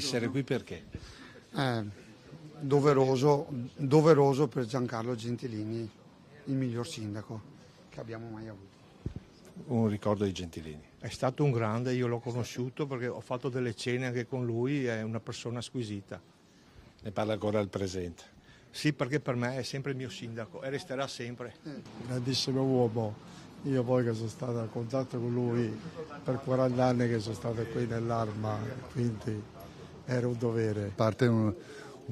essere qui perché? Doveroso per Giancarlo Gentilini, il miglior sindaco che abbiamo mai avuto. Un ricordo di Gentilini. È stato un grande, io l'ho conosciuto perché ho fatto delle cene anche con lui, è una persona squisita. Ne parla ancora al presente. Sì, perché per me è sempre il mio sindaco e resterà sempre. Grandissimo uomo, io poi che sono stato a contatto con lui per 40 anni che sono stato qui nell'Arma, quindi era un dovere. Parte un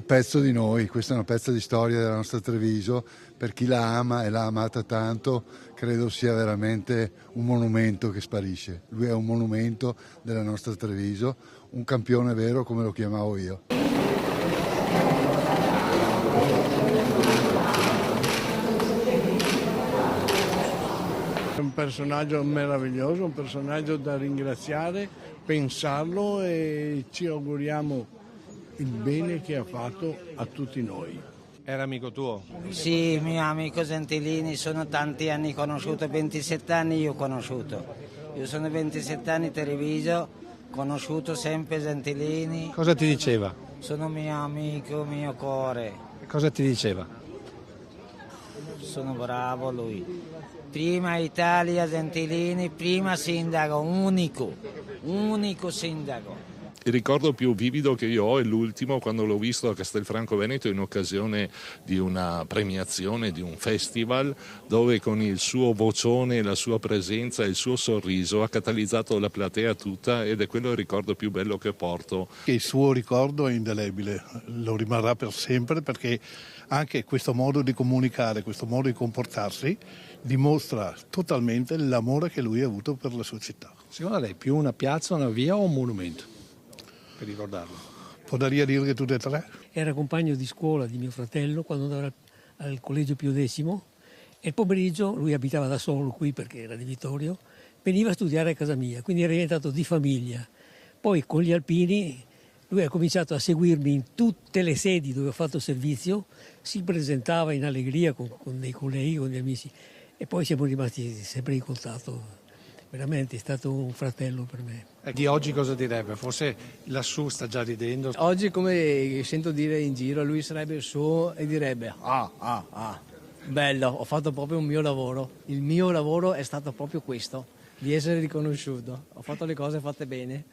pezzo di noi, questa è una pezza di storia della nostra Treviso, per chi la ama e l'ha amata tanto, credo sia veramente un monumento che sparisce. Lui è un monumento della nostra Treviso, un campione vero come lo chiamavo io. È un personaggio meraviglioso, un personaggio da ringraziare, pensarlo e ci auguriamo il bene che ha fatto a tutti noi. Era amico tuo? Sì, mio amico Gentilini, sono tanti anni conosciuto, 27 anni io ho conosciuto. Io sono 27 anni a Treviso, conosciuto sempre Gentilini. Cosa ti diceva? Sono mio amico, mio cuore. Cosa ti diceva? Sono bravo lui. Prima Italia Gentilini, prima sindaco, unico sindaco. Il ricordo più vivido che io ho è l'ultimo, quando l'ho visto a Castelfranco Veneto in occasione di una premiazione, di un festival, dove con il suo vocione, la sua presenza e il suo sorriso ha catalizzato la platea tutta, ed è quello il ricordo più bello che porto. Il suo ricordo è indelebile, lo rimarrà per sempre, perché anche questo modo di comunicare, questo modo di comportarsi dimostra totalmente l'amore che lui ha avuto per la sua città. Secondo lei più una piazza, una via o un monumento per ricordarlo? Potrei dire che tutte e tre. Era compagno di scuola di mio fratello quando andava al collegio Pio X e il pomeriggio lui abitava da solo qui perché era di Vittorio, veniva a studiare a casa mia, quindi era diventato di famiglia. Poi con gli alpini lui ha cominciato a seguirmi in tutte le sedi dove ho fatto servizio, si presentava in allegria con dei colleghi, con gli amici e poi siamo rimasti sempre in contatto. Veramente è stato un fratello per me. Di oggi cosa direbbe? Forse lassù sta già ridendo. Oggi, come sento dire in giro, lui sarebbe su e direbbe bello, ho fatto proprio un mio lavoro. Il mio lavoro è stato proprio questo, di essere riconosciuto. Ho fatto le cose fatte bene.